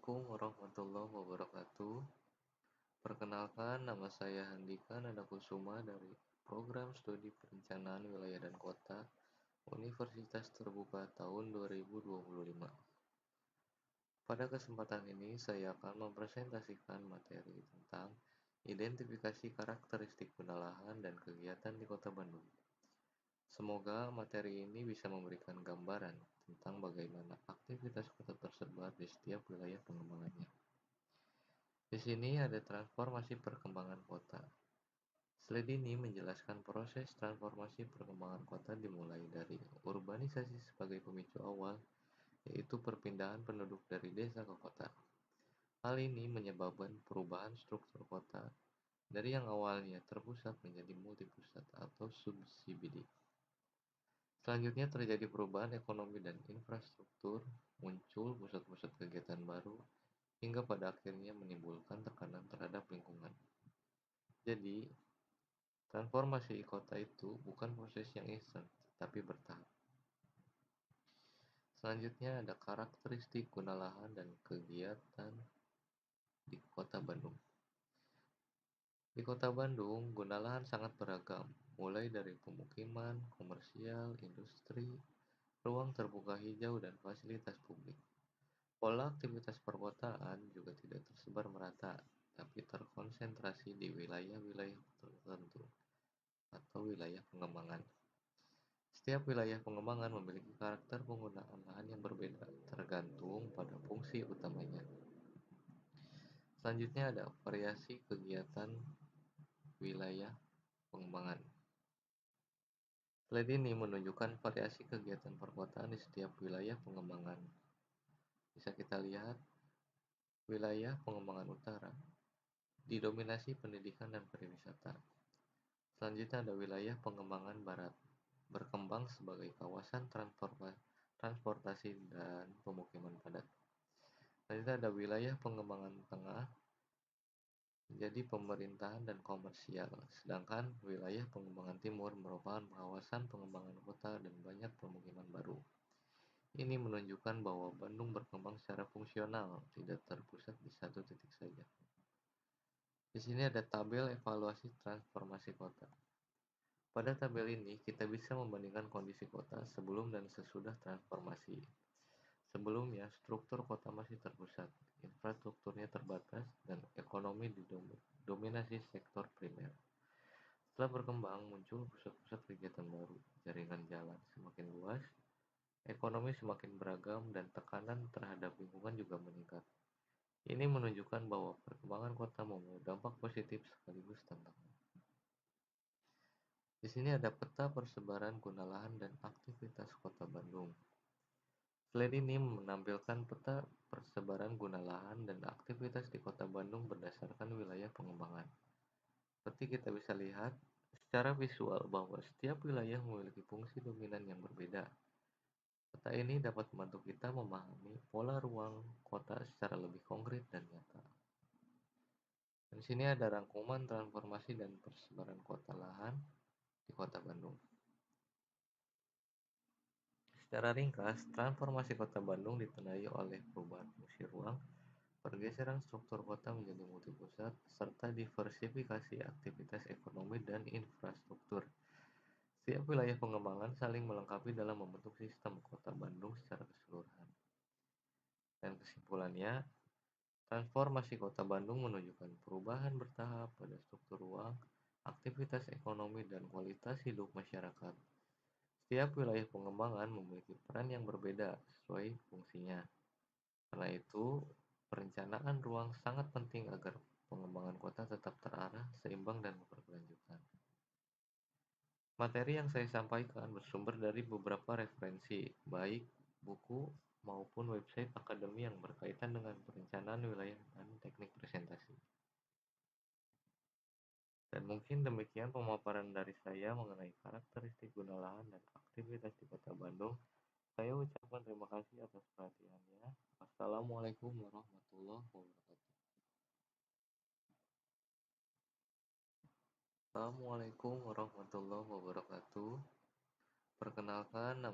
Assalamualaikum warahmatullahi wabarakatuh. Perkenalkan, nama saya Handika Nadakusuma dari Program Studi Perencanaan Wilayah dan Kota Universitas Terbuka tahun 2025. Pada kesempatan ini, saya akan mempresentasikan materi tentang identifikasi karakteristik guna lahan dan kegiatan di Kota Bandung. Semoga materi ini bisa memberikan gambaran tentang bagaimana aktivitas kota tersebar di setiap wilayah pengembangannya. Di sini ada transformasi perkembangan kota. Slide ini menjelaskan proses transformasi perkembangan kota dimulai dari urbanisasi sebagai pemicu awal, yaitu perpindahan penduduk dari desa ke kota. Hal ini menyebabkan perubahan struktur kota dari yang awalnya terpusat menjadi multipusat atau sub-CBD. Selanjutnya terjadi perubahan ekonomi dan infrastruktur, muncul pusat-pusat kegiatan baru, hingga pada akhirnya menimbulkan tekanan terhadap lingkungan. Jadi, transformasi kota itu bukan proses yang instan, tetapi bertahap. Selanjutnya ada karakteristik guna lahan dan kegiatan di Kota Bandung. Di Kota Bandung, guna lahan sangat beragam, mulai dari pemukiman, komersial, industri, ruang terbuka hijau, dan fasilitas publik. Pola aktivitas perkotaan juga tidak tersebar merata, tapi terkonsentrasi di wilayah-wilayah tertentu atau wilayah pengembangan. Setiap wilayah pengembangan memiliki karakter penggunaan lahan yang berbeda, tergantung pada fungsi utamanya. Selanjutnya ada variasi kegiatan wilayah pengembangan. Slide ini menunjukkan variasi kegiatan perkotaan di setiap wilayah pengembangan. Bisa kita lihat, wilayah pengembangan utara didominasi pendidikan dan pariwisata. Selanjutnya ada wilayah pengembangan barat, berkembang sebagai kawasan transportasi dan pemukiman padat. Selanjutnya ada wilayah pengembangan tengah, menjadi pemerintahan dan komersial, sedangkan wilayah pengembangan timur merupakan kawasan pengembangan kota dan banyak pemukiman baru. Ini menunjukkan bahwa Bandung berkembang secara fungsional, tidak terpusat di satu titik saja. Di sini ada tabel evaluasi transformasi kota. Pada tabel ini, kita bisa membandingkan kondisi kota sebelum dan sesudah transformasi. Sebelumnya, struktur kota masih terpusat, infrastrukturnya terbatas, dan ekonomi didominasi sektor primer. Setelah berkembang, muncul pusat-pusat kegiatan baru, jaringan jalan semakin luas, ekonomi semakin beragam, dan tekanan terhadap lingkungan juga meningkat. Ini menunjukkan bahwa perkembangan kota membawa dampak positif sekaligus tantangan. Di sini ada peta persebaran guna lahan dan aktivitas Kota Bandung. Slide ini menampilkan peta persebaran guna lahan dan aktivitas di Kota Bandung berdasarkan wilayah pengembangan. Seperti kita bisa lihat secara visual bahwa setiap wilayah memiliki fungsi dominan yang berbeda. Peta ini dapat membantu kita memahami pola ruang kota secara lebih konkret dan nyata. Di sini ada rangkuman transformasi dan persebaran kota lahan di Kota Bandung. Secara ringkas, transformasi Kota Bandung ditandai oleh perubahan fungsi ruang, pergeseran struktur kota menjadi multipusat, serta diversifikasi aktivitas ekonomi dan infrastruktur. Setiap wilayah pengembangan saling melengkapi dalam membentuk sistem Kota Bandung secara keseluruhan. Dan kesimpulannya, transformasi Kota Bandung menunjukkan perubahan bertahap pada struktur ruang, aktivitas ekonomi, dan kualitas hidup masyarakat. Setiap wilayah pengembangan memiliki peran yang berbeda sesuai fungsinya. Karena itu, perencanaan ruang sangat penting agar pengembangan kota tetap terarah, seimbang, dan berkelanjutan. Materi yang saya sampaikan bersumber dari beberapa referensi, baik buku maupun website akademi yang berkaitan dengan perencanaan wilayah dan teknik presentasi. Dan mungkin demikian pemaparan dari saya mengenai karakteristik guna lahan dan aktivitas di Kota Bandung. Saya ucapkan terima kasih atas perhatiannya. Wassalamualaikum warahmatullahi wabarakatuh. Assalamualaikum warahmatullahi wabarakatuh. Perkenalkan, nama